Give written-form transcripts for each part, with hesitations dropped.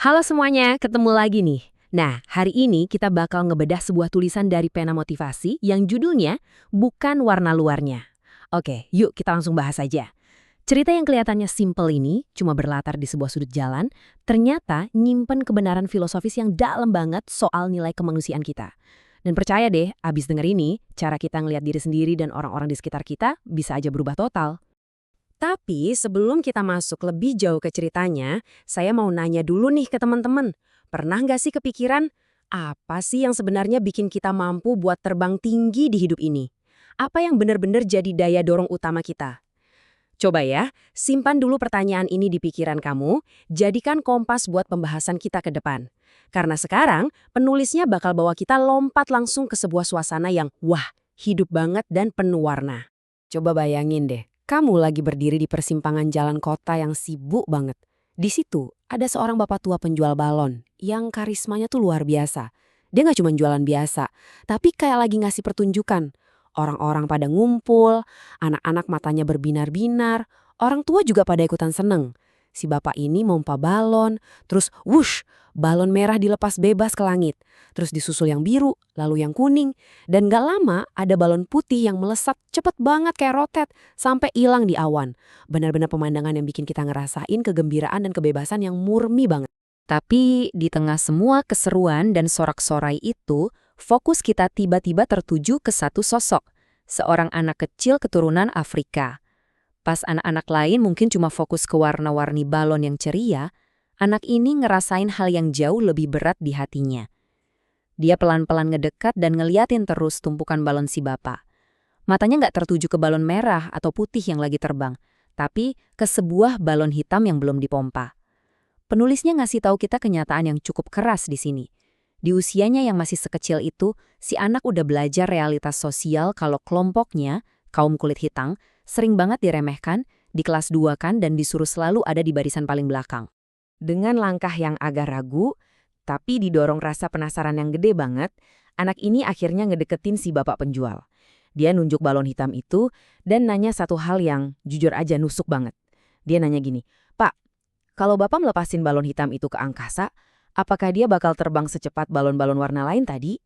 Halo semuanya, ketemu lagi nih. Nah, hari ini kita bakal ngebedah sebuah tulisan dari pena motivasi yang judulnya Bukan Warna Luarnya. Oke, yuk kita langsung bahas aja. Cerita yang kelihatannya simple ini, cuma berlatar di sebuah sudut jalan, ternyata nyimpen kebenaran filosofis yang dalam banget soal nilai kemanusiaan kita. Dan percaya deh, abis denger ini, cara kita ngelihat diri sendiri dan orang-orang di sekitar kita bisa aja berubah total. Tapi sebelum kita masuk lebih jauh ke ceritanya, saya mau nanya dulu nih ke teman-teman. Pernah nggak sih kepikiran, apa sih yang sebenarnya bikin kita mampu buat terbang tinggi di hidup ini? Apa yang benar-benar jadi daya dorong utama kita? Coba ya, simpan dulu pertanyaan ini di pikiran kamu, jadikan kompas buat pembahasan kita ke depan. Karena sekarang, penulisnya bakal bawa kita lompat langsung ke sebuah suasana yang, wah, hidup banget dan penuh warna. Coba bayangin deh, kamu lagi berdiri di persimpangan jalan kota yang sibuk banget. Di situ ada seorang bapak tua penjual balon yang karismanya tuh luar biasa. Dia nggak cuma jualan biasa, tapi kayak lagi ngasih pertunjukan. Orang-orang pada ngumpul, anak-anak matanya berbinar-binar, orang tua juga pada ikutan seneng. Si bapak ini mompa balon, terus wush, balon merah dilepas bebas ke langit. Terus disusul yang biru, lalu yang kuning. Dan gak lama ada balon putih yang melesat cepet banget kayak roket sampai hilang di awan. Benar-benar pemandangan yang bikin kita ngerasain kegembiraan dan kebebasan yang murni banget. Tapi di tengah semua keseruan dan sorak-sorai itu, fokus kita tiba-tiba tertuju ke satu sosok. Seorang anak kecil keturunan Afrika. Pas anak-anak lain mungkin cuma fokus ke warna-warni balon yang ceria, anak ini ngerasain hal yang jauh lebih berat di hatinya. Dia pelan-pelan ngedekat dan ngeliatin terus tumpukan balon si bapak. Matanya nggak tertuju ke balon merah atau putih yang lagi terbang, tapi ke sebuah balon hitam yang belum dipompa. Penulisnya ngasih tahu kita kenyataan yang cukup keras di sini. Di usianya yang masih sekecil itu, si anak udah belajar realitas sosial kalau kelompoknya, kaum kulit hitam, sering banget diremehkan, di kelas 2 kan dan disuruh selalu ada di barisan paling belakang. Dengan langkah yang agak ragu, tapi didorong rasa penasaran yang gede banget, anak ini akhirnya ngedeketin si bapak penjual. Dia nunjuk balon hitam itu dan nanya satu hal yang jujur aja nusuk banget. Dia nanya gini, "Pak, kalau bapak melepasin balon hitam itu ke angkasa, apakah dia bakal terbang secepat balon-balon warna lain tadi?"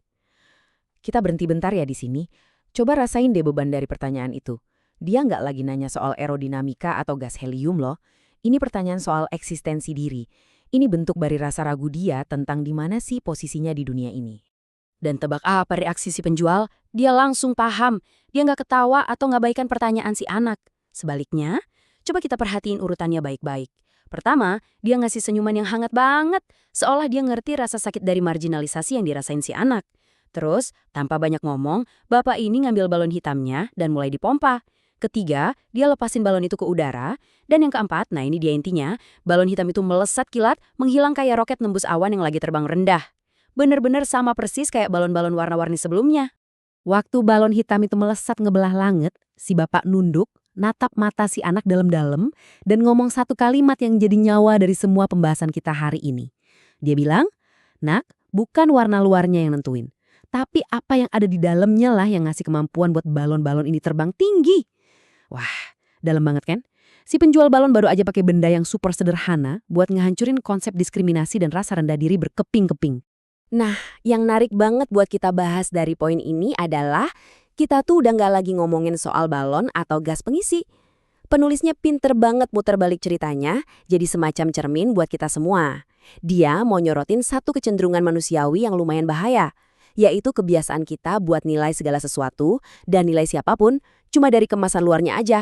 Kita berhenti bentar ya di sini. Coba rasain deh beban dari pertanyaan itu. Dia nggak lagi nanya soal aerodinamika atau gas helium loh. Ini pertanyaan soal eksistensi diri. Ini bentuk dari rasa ragu dia tentang di mana sih posisinya di dunia ini. Dan tebak apa reaksi si penjual? Dia langsung paham. Dia nggak ketawa atau ngabaikan pertanyaan si anak. Sebaliknya, coba kita perhatiin urutannya baik-baik. Pertama, dia ngasih senyuman yang hangat banget, seolah dia ngerti rasa sakit dari marginalisasi yang dirasain si anak. Terus, tanpa banyak ngomong, bapak ini ngambil balon hitamnya dan mulai dipompa. Ketiga, dia lepasin balon itu ke udara. Dan yang keempat, nah ini dia intinya, balon hitam itu melesat kilat, menghilang kayak roket nembus awan yang lagi terbang rendah. Bener-bener sama persis kayak balon-balon warna-warni sebelumnya. Waktu balon hitam itu melesat ngebelah langit, si bapak nunduk, natap mata si anak dalam-dalam, dan ngomong satu kalimat yang jadi nyawa dari semua pembahasan kita hari ini. Dia bilang, "Nak, bukan warna luarnya yang nentuin, tapi apa yang ada di dalamnya lah yang ngasih kemampuan buat balon-balon ini terbang tinggi." Wah, dalam banget kan? Si penjual balon baru aja pakai benda yang super sederhana buat ngehancurin konsep diskriminasi dan rasa rendah diri berkeping-keping. Nah, yang narik banget buat kita bahas dari poin ini adalah kita tuh udah nggak lagi ngomongin soal balon atau gas pengisi. Penulisnya pinter banget muter balik ceritanya, jadi semacam cermin buat kita semua. Dia mau nyorotin satu kecenderungan manusiawi yang lumayan bahaya, yaitu kebiasaan kita buat nilai segala sesuatu dan nilai siapapun cuma dari kemasan luarnya aja.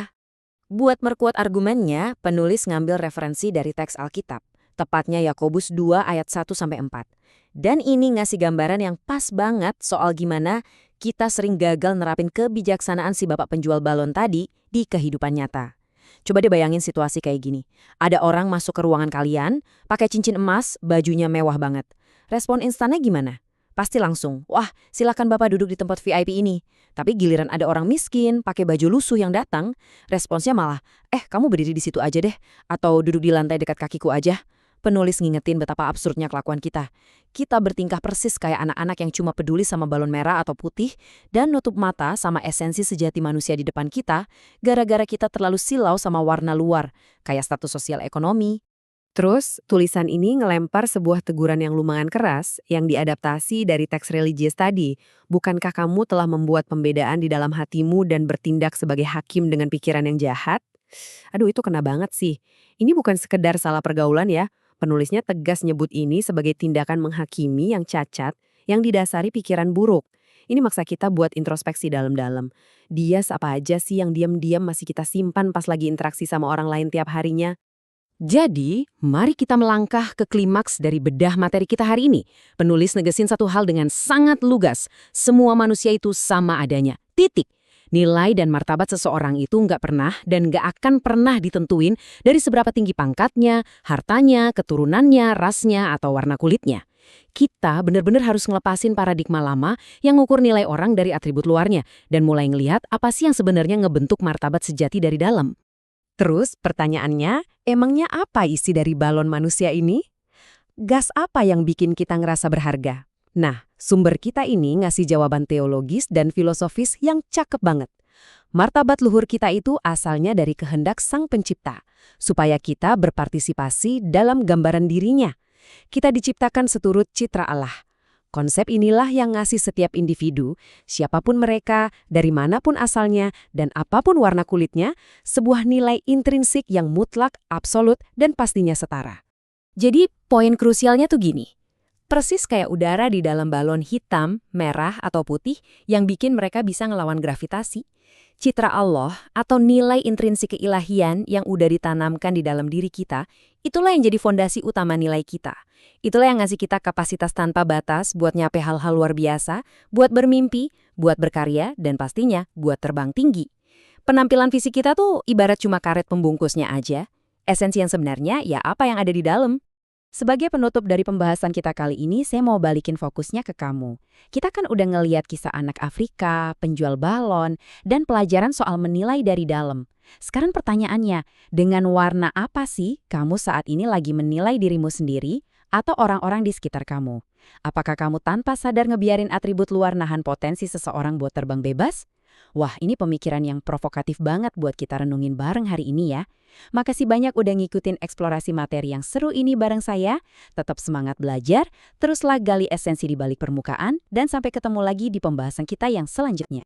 Buat merkuat argumennya, penulis ngambil referensi dari teks Alkitab, tepatnya Yakobus 2 ayat 1-4. Dan ini ngasih gambaran yang pas banget soal gimana kita sering gagal nerapin kebijaksanaan si bapak penjual balon tadi di kehidupan nyata. Coba deh bayangin situasi kayak gini. Ada orang masuk ke ruangan kalian, pakai cincin emas, bajunya mewah banget. Respon instannya gimana? Pasti langsung, "Wah, silakan Bapak duduk di tempat VIP ini." Tapi giliran ada orang miskin, pakai baju lusuh yang datang, responsnya malah, "Kamu berdiri di situ aja deh, atau duduk di lantai dekat kakiku aja." Penulis ngingetin betapa absurdnya kelakuan kita. Kita bertingkah persis kayak anak-anak yang cuma peduli sama balon merah atau putih dan nutup mata sama esensi sejati manusia di depan kita gara-gara kita terlalu silau sama warna luar, kayak status sosial ekonomi, Terus, tulisan ini ngelempar sebuah teguran yang lumayan keras yang diadaptasi dari teks religius tadi. Bukankah kamu telah membuat pembedaan di dalam hatimu dan bertindak sebagai hakim dengan pikiran yang jahat? Aduh, itu kena banget sih. Ini bukan sekedar salah pergaulan ya. Penulisnya tegas nyebut ini sebagai tindakan menghakimi yang cacat yang didasari pikiran buruk. Ini maksa kita buat introspeksi dalam-dalam. Dia apa aja sih yang diam-diam masih kita simpan pas lagi interaksi sama orang lain tiap harinya? Jadi, mari kita melangkah ke klimaks dari bedah materi kita hari ini. Penulis negesin satu hal dengan sangat lugas. Semua manusia itu sama adanya. Titik. Nilai dan martabat seseorang itu nggak pernah dan nggak akan pernah ditentuin dari seberapa tinggi pangkatnya, hartanya, keturunannya, rasnya, atau warna kulitnya. Kita benar-benar harus ngelepasin paradigma lama yang ngukur nilai orang dari atribut luarnya dan mulai ngelihat apa sih yang sebenarnya ngebentuk martabat sejati dari dalam. Terus pertanyaannya, emangnya apa isi dari balon manusia ini? Gas apa yang bikin kita ngerasa berharga? Nah, sumber kita ini ngasih jawaban teologis dan filosofis yang cakep banget. Martabat luhur kita itu asalnya dari kehendak Sang Pencipta, supaya kita berpartisipasi dalam gambaran dirinya. Kita diciptakan seturut citra Allah. Konsep inilah yang ngasih setiap individu, siapapun mereka, dari manapun asalnya, dan apapun warna kulitnya, sebuah nilai intrinsik yang mutlak, absolut, dan pastinya setara. Jadi, poin krusialnya tuh gini. Persis kayak udara di dalam balon hitam, merah, atau putih yang bikin mereka bisa ngelawan gravitasi. Citra Allah atau nilai intrinsik keilahian yang udah ditanamkan di dalam diri kita, itulah yang jadi fondasi utama nilai kita. Itulah yang ngasih kita kapasitas tanpa batas buat nyape hal-hal luar biasa, buat bermimpi, buat berkarya, dan pastinya buat terbang tinggi. Penampilan fisik kita tuh ibarat cuma karet pembungkusnya aja. Esensi yang sebenarnya ya apa yang ada di dalam. Sebagai penutup dari pembahasan kita kali ini, saya mau balikin fokusnya ke kamu. Kita kan udah ngeliat kisah anak Afrika, penjual balon, dan pelajaran soal menilai dari dalam. Sekarang pertanyaannya, dengan warna apa sih kamu saat ini lagi menilai dirimu sendiri atau orang-orang di sekitar kamu? Apakah kamu tanpa sadar ngebiarin atribut luar nahan potensi seseorang buat terbang bebas? Wah, ini pemikiran yang provokatif banget buat kita renungin bareng hari ini ya. Makasih banyak udah ngikutin eksplorasi materi yang seru ini bareng saya. Tetap semangat belajar, teruslah gali esensi di balik permukaan, dan sampai ketemu lagi di pembahasan kita yang selanjutnya.